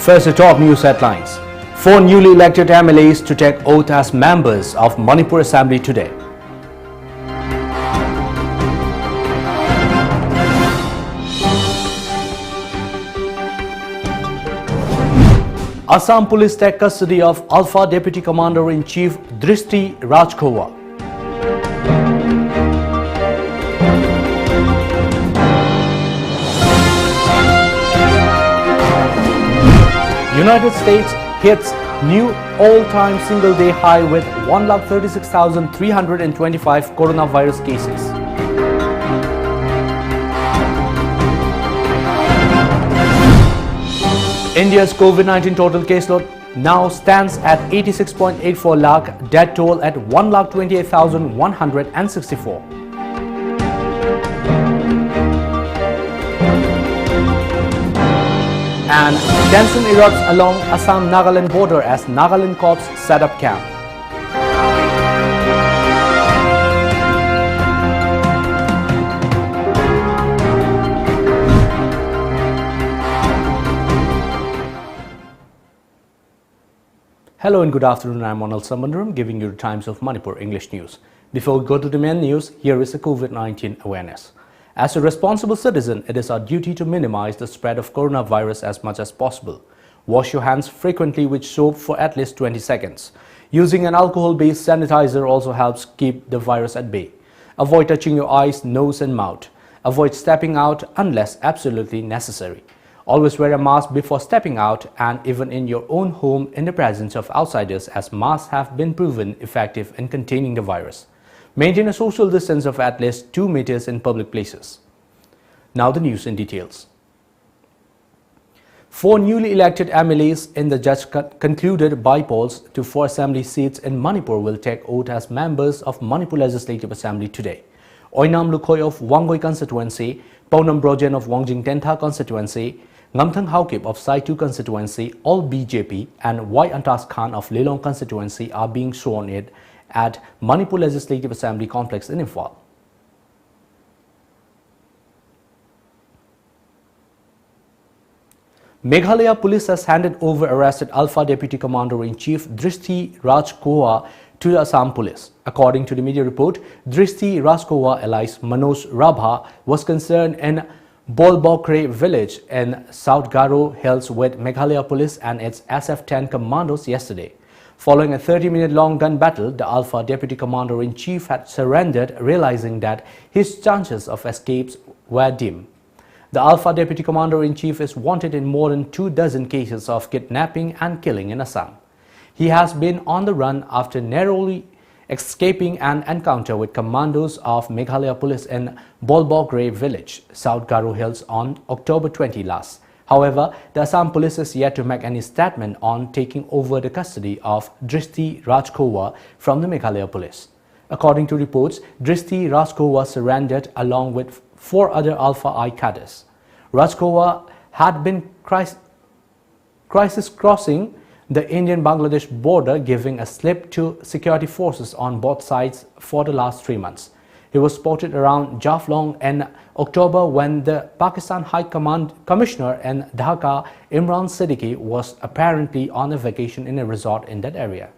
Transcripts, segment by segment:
First, the top news headlines. 4 newly elected MLAs to take oath as members of Manipur Assembly today. Assam Police take custody of Alpha Deputy Commander-in-Chief Drishti Rajkhowa. United States hits new all-time single-day high with 136,325 coronavirus cases. India's COVID-19 total caseload now stands at 86.84 lakh, death toll at 1,28,164. And tension erupts along Assam-Nagaland border as Nagaland Corps set up camp. Hello and good afternoon, I'm ONEL giving you the Times of Manipur English News. Before we go to the main news, here is a COVID-19 awareness. As a responsible citizen, it is our duty to minimize the spread of coronavirus as much as possible. Wash your hands frequently with soap for at least 20 seconds. Using an alcohol-based sanitizer also helps keep the virus at bay. Avoid touching your eyes, nose and mouth. Avoid stepping out unless absolutely necessary. Always wear a mask before stepping out and even in your own home in the presence of outsiders, as masks have been proven effective in containing the virus. Maintain a social distance of at least 2 meters in public places. Now the news in details. 4 newly elected MLAs in the just concluded by-polls to 4 assembly seats in Manipur will take oath as members of Manipur Legislative Assembly today. Oinam Lukhoi of Wangoi constituency, Paunam Brojen of Wangjing Tentha constituency, Ngamthang Haukip of Saitu constituency, all BJP, and Y Antas Khan of Lelong constituency are being sworn in at Manipur Legislative Assembly complex in Imphal. Meghalaya Police has handed over arrested Alpha Deputy Commander-in-Chief Drishti Rajkhowa to the Assam Police. According to the media report, Drishti Rajkhowa alias Manoj Rabha was concerned in Bolbokre village in South Garo Hills with Meghalaya Police and its SF-10 commandos yesterday. Following a 30-minute-long gun battle, the Alpha Deputy Commander-in-Chief had surrendered, realizing that his chances of escape were dim. The Alpha Deputy Commander-in-Chief is wanted in more than 24 cases of kidnapping and killing in Assam. He has been on the run after narrowly escaping an encounter with commandos of Meghalaya Police in Bolbokre village, South Garo Hills on October 20 last. However, the Assam Police is yet to make any statement on taking over the custody of Drishti Rajkhowa from the Meghalaya Police. According to reports, Drishti Rajkhowa surrendered along with 4 other Alpha I cadres. Rajkhowa had been crisis crossing the Indian-Bangladesh border, giving a slip to security forces on both sides for the last 3 months. He was spotted around Jaflong in October when the Pakistan High Commissioner in Dhaka, Imran Siddiqui, was apparently on a vacation in a resort in that area.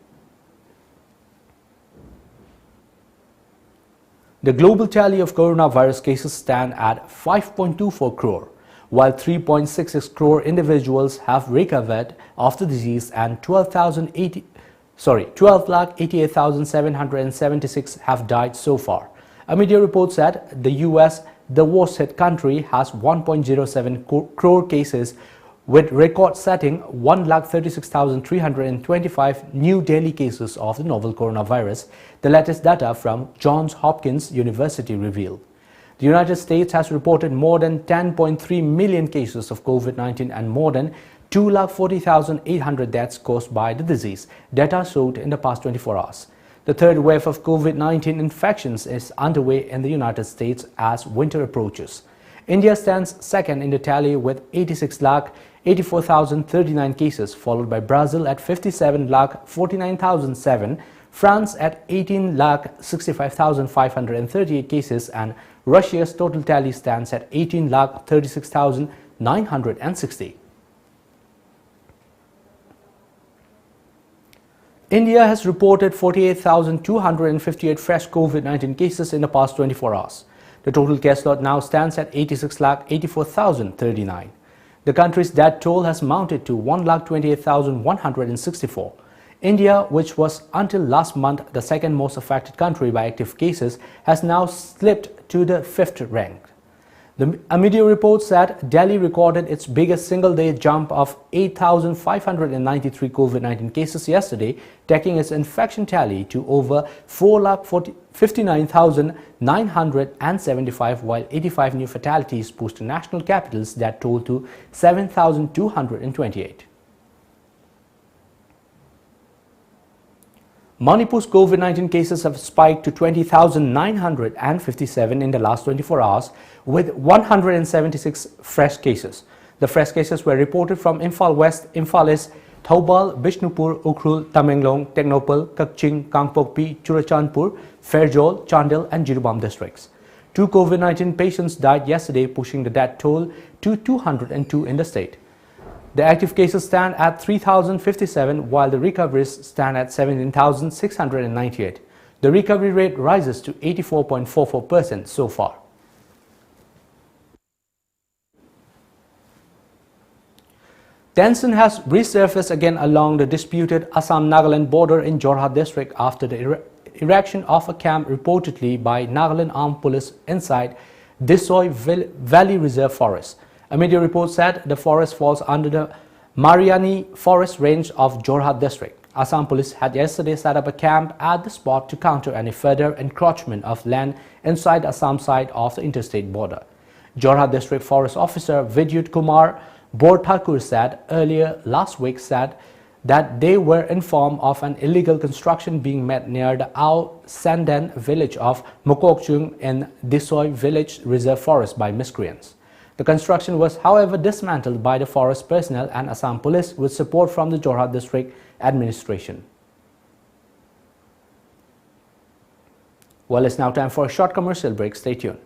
The global tally of coronavirus cases stand at 5.24 crore, while 3.66 crore individuals have recovered of the disease and 12,88,776 have died so far. A media report said the US, the worst hit country, has 1.07 crore cases with record-setting 136,325 new daily cases of the novel coronavirus, the latest data from Johns Hopkins University revealed. The United States has reported more than 10.3 million cases of COVID-19 and more than 240,800 deaths caused by the disease, data showed in the past 24 hours. The third wave of COVID-19 infections is underway in the United States as winter approaches. India stands second in the tally with 86,84,039 cases, followed by Brazil at 57,49,007, France at 18,65,538 cases, and Russia's total tally stands at 18,36,960. India has reported 48,258 fresh COVID-19 cases in the past 24 hours. The total case load now stands at 86,84,039. The country's death toll has mounted to 1,28,164. India, which was until last month the second most affected country by active cases, has now slipped to the 5th rank. A media report said Delhi recorded its biggest single-day jump of 8,593 COVID-19 cases yesterday, taking its infection tally to over 4,59,975, while 85 new fatalities pushed the national capital's death toll to 7,228. Manipur's COVID-19 cases have spiked to 20,957 in the last 24 hours, with 176 fresh cases. The fresh cases were reported from Imphal West, Imphal East, Thoubal, Bishnupur, Ukhrul, Tamenglong, Technopal, Kakching, Kangpokpi, Churachandpur, Fairjol, Chandel and Jirubam districts. 2 COVID-19 patients died yesterday, pushing the death toll to 202 in the state. The active cases stand at 3,057, while the recoveries stand at 17,698. The recovery rate rises to 84.44% so far. Tension has resurfaced again along the disputed Assam-Nagaland border in Jorhat district after the erection of a camp reportedly by Nagaland Armed Police inside Disoi Valley Reserve Forest. A media report said the forest falls under the Mariani Forest Range of Jorhat district. Assam Police had yesterday set up a camp at the spot to counter any further encroachment of land inside Assam side of the interstate border. Jorhat District Forest Officer Vidyut Kumar Borthakur said earlier last week that they were informed of an illegal construction being made near the Ao Sandan village of Mokokchung in Disoi Village Reserve Forest by miscreants. The construction was, however, dismantled by the forest personnel and Assam Police with support from the Jorhat District Administration. Well, it's now time for a short commercial break. Stay tuned.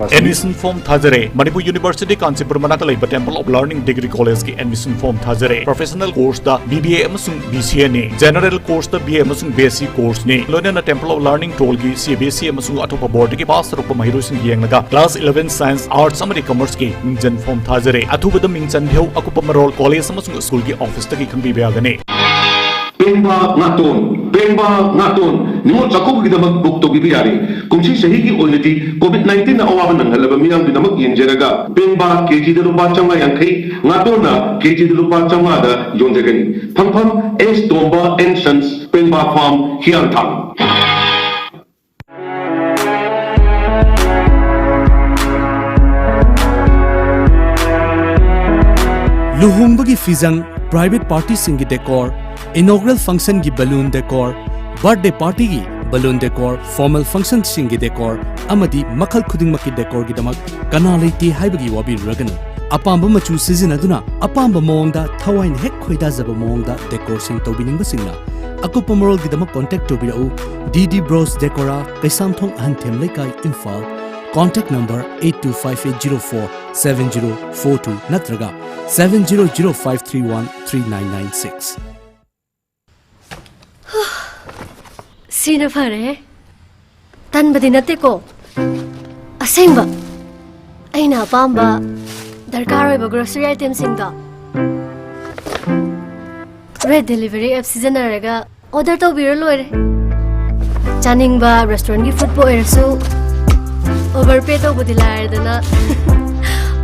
Admission form Thajare, Manipur University Kancipur Manaka Temple of Learning Degree College ki admission form Thajare. Professional course da BBA amasung BCA ne. General course da BA amasung BSc course ne. Loina Temple of Learning toll ki CBSE amasung atopa board ki pass rupa mahiru sing yengnaga class 11 Science Arts amari Commerce ki mingjan form Thajare. Athubada mingchan heu akupa marol college amasung school ki office ta ki khangbi bayagane. Pemba ngaton nimol sakop gidamak bukto bibiyari kumsi sahi ki oniti COVID-19 na awaban ng halaba miyang dinamak yenjeraga Pemba KG de lupa changa yangkay ngaton na KG de lupa changa da yonjegani pam es tomba entrance Pemba farm hiantang. Luhungbagi fizang private party singi decor, inaugural function gi balloon decor, birthday party gi balloon decor, formal function singi decor, amadi makhal khuding maki decor gi damak kana leiti haibagi wabi ragana. Apamba machu sizinaduna apamba mawangda thawain hek khoida jaba mawangda decor sing tobiningba singna akupa moral gi damak contact tobirau DD Bros Decora Kaisamthong Anthem Lekai Imphal. Contact number 8258047042 natraga 7005313996. Sina pare tan badinate ko asengba aina pamba darkar oiba grocery item singda red delivery app season araga order to biro loire chaningba restaurant gi food po erso overpay to budilar dana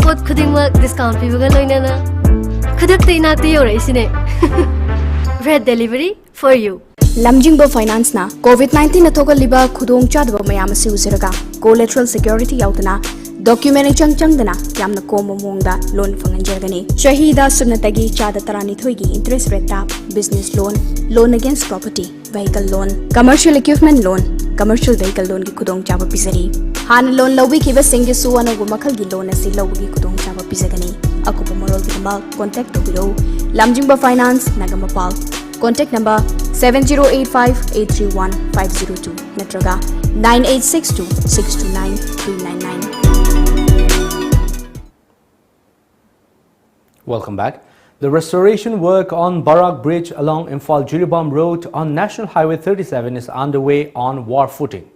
pot khudingma discount pibuga loinana khudakte inate yoraisine red delivery for you. Lamjingbo Finance na COVID-19 na thogal liba khudong chadba mayam si uziraga collateral security yautana document chang dana yamna komo mongda loan fanganjergani shahida subnatagi chada tarani thoigi interest rate tap business loan against property vehicle loan commercial equipment loan commercial vehicle loan ki khudong chaba pisari han loan lobi ki basingi suwana gu makhal gi loan asi lobi khudong chaba pisagani akupa morol gi ma contact to biro Lamjingbo Finance Nagamapal. Contact number 7085831502 natraga 9862629399. Welcome back. The restoration work on Barak Bridge along Imphal-Jiribam Road on National Highway 37 is underway on war footing.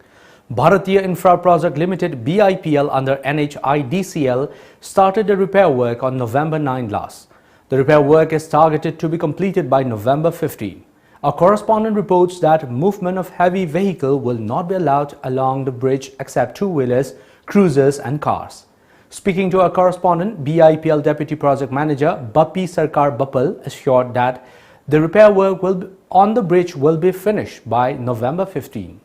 Bharatiya Infra Project Limited BIPL under NHIDCL started the repair work on November 9 last. The repair work is targeted to be completed by November 15. Our correspondent reports that movement of heavy vehicle will not be allowed along the bridge except two-wheelers, cruisers and cars. Speaking to our correspondent, BIPL Deputy Project Manager Bappi Sarkar Bapal assured that the repair work on the bridge will be finished by November 15.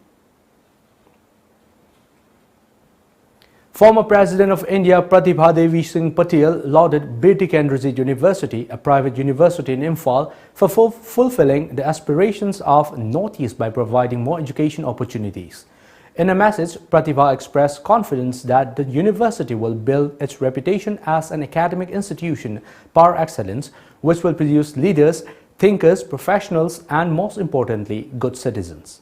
Former President of India Pratibha Devi Singh Patel lauded Bir Tikendrajit University, a private university in Imphal, for fulfilling the aspirations of Northeast by providing more education opportunities. In a message, Pratibha expressed confidence that the university will build its reputation as an academic institution par excellence, which will produce leaders, thinkers, professionals, and most importantly, good citizens.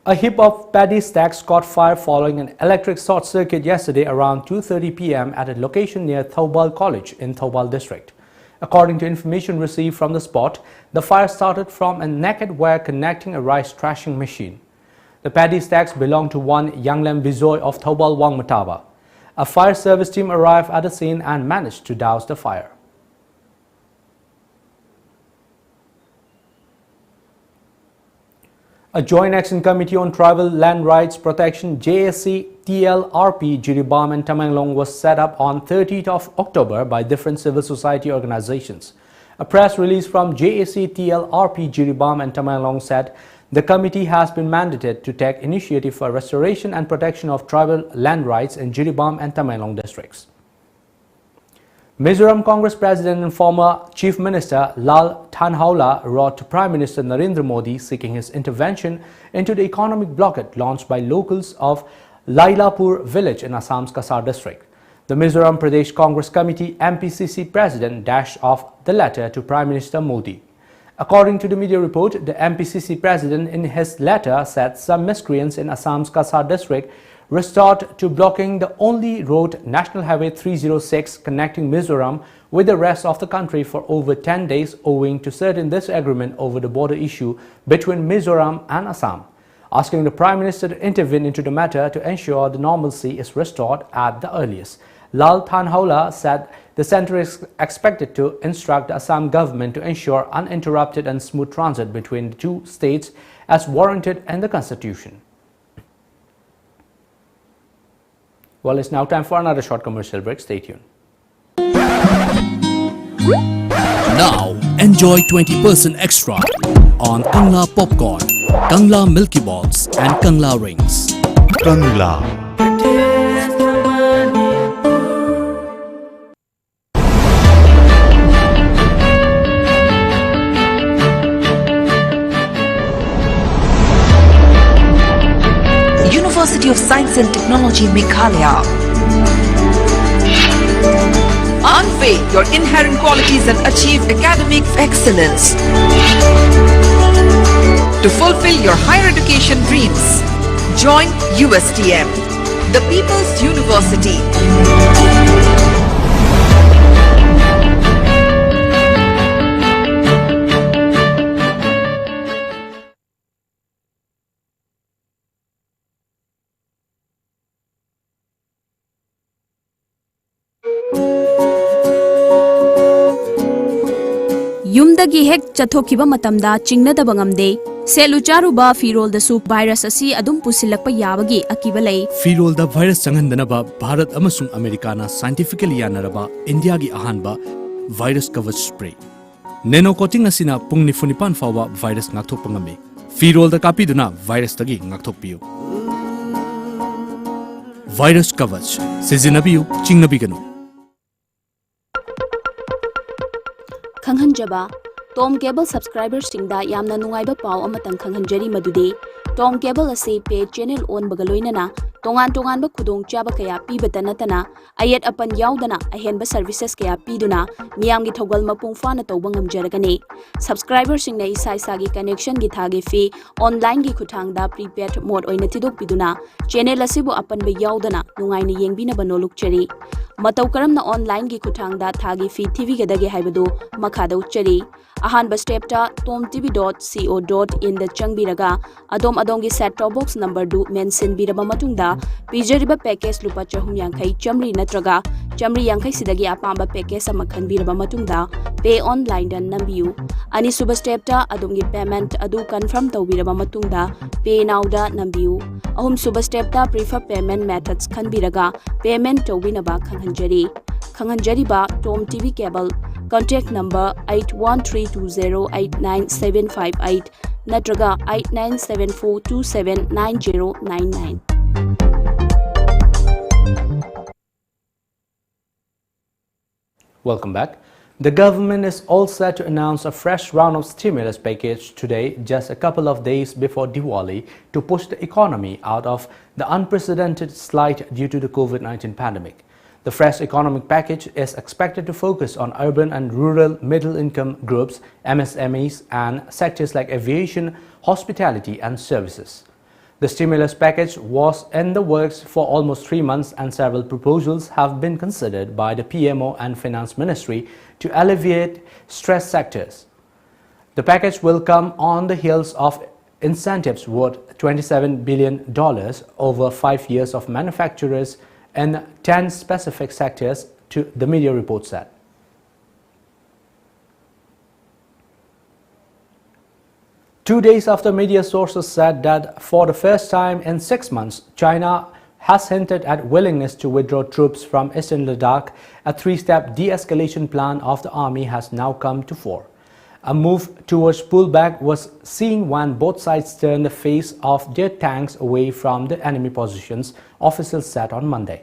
A heap of paddy stacks caught fire following an electric short circuit yesterday around 2:30 p.m. at a location near Thoubal College in Thoubal district. According to information received from the spot, the fire started from a naked wire connecting a rice thrashing machine. The paddy stacks belong to one Yanglem Bizoy of Thoubal Wang Mataba. A fire service team arrived at the scene and managed to douse the fire. A Joint Action Committee on Tribal Land Rights Protection JAC TLRP Jiribam and Tamenglong was set up on 30th of October by different civil society organizations. A press release from JAC TLRP Jiribam and Tamenglong said the committee has been mandated to take initiative for restoration and protection of tribal land rights in Jiribam and Tamenglong districts. Mizoram Congress President and former Chief Minister Lal Thanhawla wrote to Prime Minister Narendra Modi seeking his intervention into the economic blockade launched by locals of Lailapur village in Assam's Kasar district. The Mizoram Pradesh Congress Committee MPCC President dashed off the letter to Prime Minister Modi. According to the media report, the MPCC President in his letter said some miscreants in Assam's Kasar district resorted to blocking the only road, National Highway 306, connecting Mizoram with the rest of the country for over 10 days owing to certain disagreement over the border issue between Mizoram and Assam. Asking the Prime Minister to intervene into the matter to ensure the normalcy is restored at the earliest. Lal Thanhawla said the centre is expected to instruct the Assam government to ensure uninterrupted and smooth transit between the two states as warranted in the constitution. Well, it's now time for another short commercial break. Stay tuned. Now, enjoy 20% extra on Kangla Popcorn, Kangla Milky Balls and Kangla Rings. Kangla. University of Science and Technology, Meghalaya. Unveil your inherent qualities and achieve academic excellence. To fulfill your higher education dreams, join USTM, the People's University. ꯌꯨꯝꯗꯒꯤ ꯍꯦꯛ ꯆꯠꯊꯣꯛꯈꯤꯕ ꯃꯇꯝꯗ ꯆꯤꯡꯅꯗꯕ ꯉꯝꯗꯦ ꯁꯦꯠꯂꯨ ꯆꯥꯔꯨꯕ ꯐꯤꯔꯣꯜꯗꯁꯨ virus ꯑꯁꯤ ꯑꯗꯨꯝ ꯄꯨꯁꯤꯜꯂꯛꯄ ꯌꯥꯕꯒꯤ ꯑꯀꯤꯕ ꯂꯩ ꯐꯤꯔꯣꯜꯗ ꯚꯥꯏꯔꯁ ꯆꯪꯍꯟꯗꯅꯕ ꯚꯥꯔꯠ ꯑꯃꯁꯨꯡ ꯑꯃꯦꯔꯤꯀꯥꯅ ꯁꯥꯏꯟꯇꯤꯐꯤꯀꯦꯜꯂꯤ ꯌꯥꯅꯔꯕ ꯏꯟꯗꯤꯌꯥꯒꯤ ꯑꯍꯥꯟꯕ ꯚꯥꯏꯔꯁ ꯀꯚꯆ ꯁ꯭ꯄ꯭ꯔꯦ ꯅꯦꯅꯣ ꯀꯣꯇꯤꯡ ꯑꯁꯤꯅ ꯄꯨꯡ 94 ꯐꯥꯎꯕ ꯚꯥꯏꯔꯁ ꯉꯥꯛꯊꯣꯛꯄ ꯉꯝꯃꯤ ꯐꯤꯔꯣꯜꯗ ꯀꯥꯞꯄꯤꯗꯨꯅ ꯚꯥꯏꯔꯁꯇꯒꯤ ꯉꯥꯛꯊꯣꯛꯄꯤꯌꯨ ꯚꯥꯏꯔꯁ ꯀꯚꯆ ꯁꯤꯖꯤꯟꯅꯕꯤꯌꯨ ꯆꯤꯡꯅꯕꯤꯒꯅꯨ ꯈꯪꯍꯟꯖꯕ ꯇꯣꯝ ꯀꯦꯕꯜ ꯁꯕꯁꯀ꯭ꯔꯥꯏꯕꯔꯁꯤꯡꯗ ꯌꯥꯝꯅ ꯅꯨꯡꯉꯥꯏꯕ ꯄꯥꯎ ꯑꯃꯇꯪ ꯈꯪꯍꯟꯖꯔꯤ ꯃꯗꯨꯗꯤ Tong cable ase pay channel on bagaloinana tongan ba khudong chaba kaya pibata natana ayat apan yaudana ahenba services kaya piduna miyamgi thogal mapung fana tawba ngamjaragani subscriber singna isa gi connection gi thagi fee online gi khuthangda prepaid mode oina tidok piduna channel asibu apan ba yaudana nungaina yengbina banoluk chari matau karamna online gi khuthangda thagi fee tv gadage haibadu makhada uchari ahanba step ta tomtv.co.in da changbiraga adom gi set top box number du mention biraba matungda pijariba package lupa chahum yankai chamri natraga chamri yankai sidagi apamba package ama khanbiraba matungda pay online dan nambiu ani suba step ta adom gi payment adu confirm tawbiraba matungda pay now da nambiu ahum suba step ta prefer payment methods khanbiraga payment tawbinaba khanghanjari ba tom tv cable contact number 8132089758 natraga 8974279099 Welcome back. The government is all set to announce a fresh round of stimulus package today, just a couple of days before Diwali, to push the economy out of the unprecedented slide due to the COVID-19 pandemic. The fresh economic package is expected to focus on urban and rural middle-income groups, MSMEs, and sectors like aviation, hospitality, and services. The stimulus package was in the works for almost 3 months, and several proposals have been considered by the PMO and Finance Ministry to alleviate stressed sectors. The package will come on the heels of incentives worth $27 billion over 5 years of manufacturers in 10 specific sectors, to the media report said. Two days after media sources said that for the first time in 6 months, China has hinted at willingness to withdraw troops from eastern Ladakh, a three-step de-escalation plan of the army has now come to fore. A move towards pullback was seen when both sides turned the face of their tanks away from the enemy positions, officials said on Monday.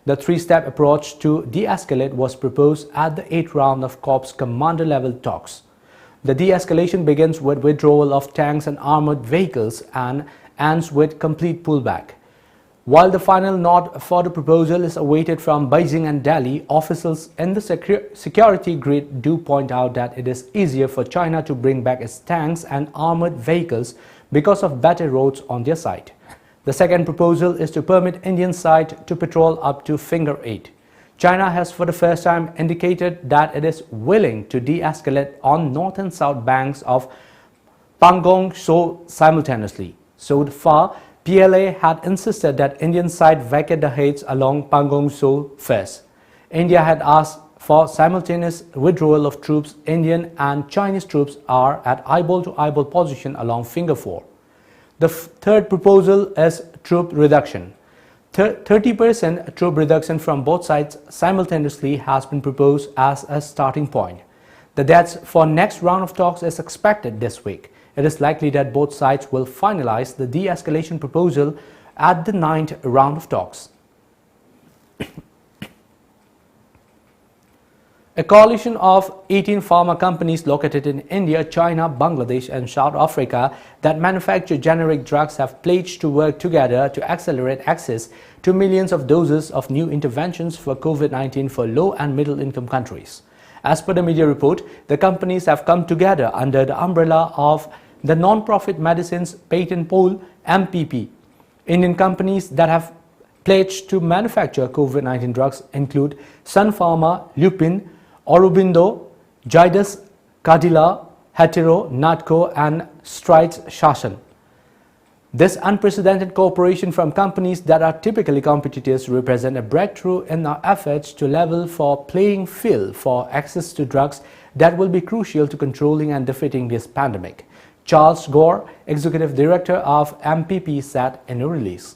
The three-step approach to de-escalate was proposed at the 8th round of Corps commander-level talks. The de-escalation begins with withdrawal of tanks and armored vehicles and ends with complete pullback. While the final nod for the proposal is awaited from Beijing and Delhi, officials in the security grid do point out that it is easier for China to bring back its tanks and armored vehicles because of better roads on their side. The second proposal is to permit Indian side to patrol up to Finger 8. China has for the first time indicated that it is willing to de-escalate on north and south banks of Pangong Tso simultaneously. So far, PLA had insisted that Indian side vacate the heights along Pangong Tso first. India had asked for simultaneous withdrawal of troops. Indian and Chinese troops are at eyeball-to-eyeball position along Finger 4. The third proposal is troop reduction. 30% troop reduction from both sides simultaneously has been proposed as a starting point. The dates for next round of talks is expected this week. It is likely that both sides will finalize the de-escalation proposal at the 9th round of talks. A coalition of 18 pharma companies located in India, China, Bangladesh and South Africa that manufacture generic drugs have pledged to work together to accelerate access to millions of doses of new interventions for COVID-19 for low and middle income countries. As per the media report, the companies have come together under the umbrella of the non-profit medicines patent pool MPP. Indian companies that have pledged to manufacture COVID-19 drugs include Sun Pharma, Lupin, Aurobindo, Zydus, Cadila, Hetero, Natco and Strides Shashan. This unprecedented cooperation from companies that are typically competitors represent a breakthrough in our efforts to level for playing field for access to drugs that will be crucial to controlling and defeating this pandemic. Charles Gore, Executive Director of MPP, said in a release.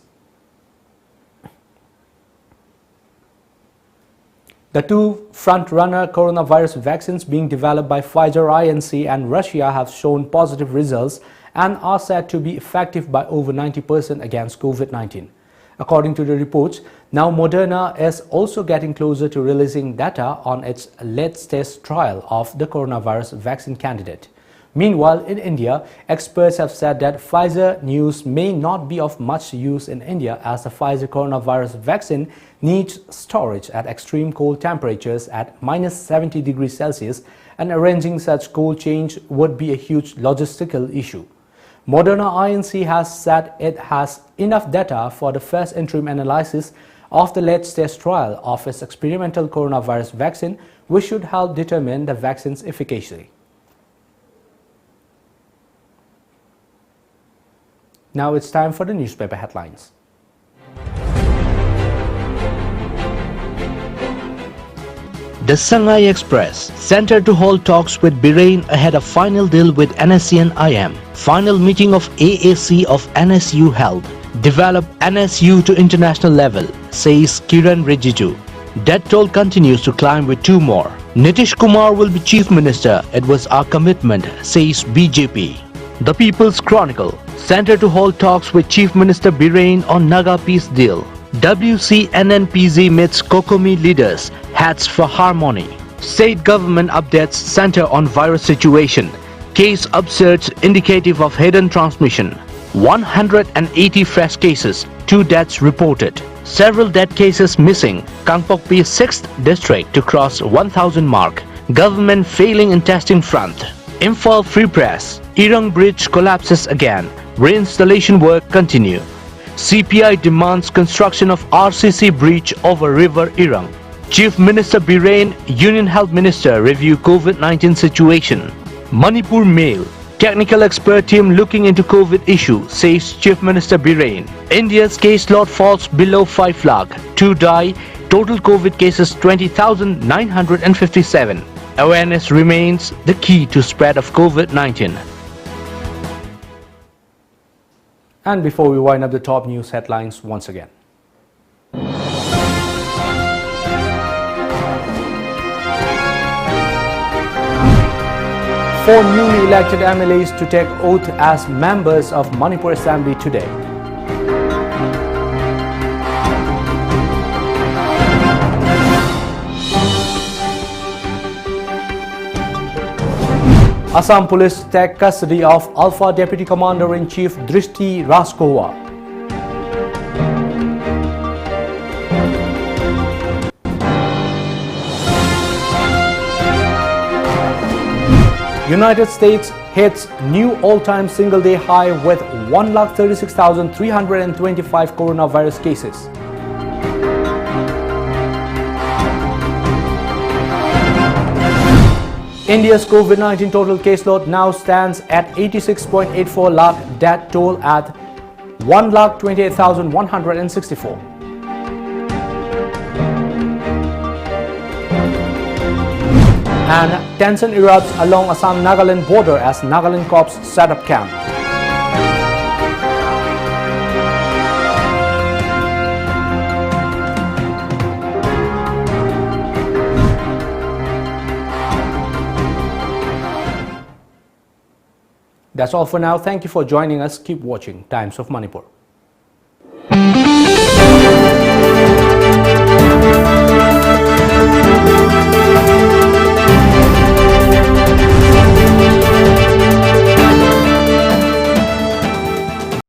The two front-runner coronavirus vaccines being developed by Pfizer Inc. and Russia have shown positive results and are said to be effective by over 90% against COVID-19. According to the reports, now Moderna is also getting closer to releasing data on its late-stage trial of the coronavirus vaccine candidate. Meanwhile, in India, experts have said that Pfizer news may not be of much use in India as the Pfizer coronavirus vaccine needs storage at extreme cold temperatures at -70 degrees Celsius, and arranging such cold chain would be a huge logistical issue. Moderna Inc. has said it has enough data for the first interim analysis of the late-stage trial of its experimental coronavirus vaccine, which should help determine the vaccine's efficacy. Now it's time for the newspaper headlines. The Shanghai Express, center to hold talks with Bahrain ahead of final deal with NSC and IM. Final meeting of AAC of NSU held. Develop NSU to international level, says Kiran Rijiju. Death toll continues to climb with 2 more. Nitish Kumar will be Chief Minister. It was our commitment, says BJP. The People's Chronicle, center to hold talks with Chief Minister Bahrain on Naga peace deal. WCNNPZ meets Kokomi leaders, hats for harmony. State government updates center on virus situation. Case upsurge indicative of hidden transmission. 180 fresh cases, 2 deaths reported. Several dead cases missing. Kangpokpi 6th district to cross 1,000 mark. Government failing in testing front. Imphal Free Press. Irang Bridge collapses again. Reinstallation work continue. CPI demands construction of RCC bridge over River Irang. Chief Minister Bahrain, Union Health Minister review COVID-19 situation. Manipur Mail. Technical expert team looking into COVID issue, says Chief Minister Bahrain. India's case load falls below 5 lakh. 2 die. Total COVID cases 20,957. Awareness remains the key to spread of COVID-19. And before we wind up the top news headlines once again. Four newly elected MLAs to take oath as members of Manipur Assembly today. Assam Police take custody of Alpha Deputy Commander-in-Chief Drishti Raskowa. United States hits new all-time single-day high with 136,325 coronavirus cases. India's COVID-19 total caseload now stands at 86.84 lakh, death toll at 1,28,164. And tension erupts along Assam-Nagaland border as Nagaland cops set up camp. That's all for now. Thank you for joining us. Keep watching Times of Manipur.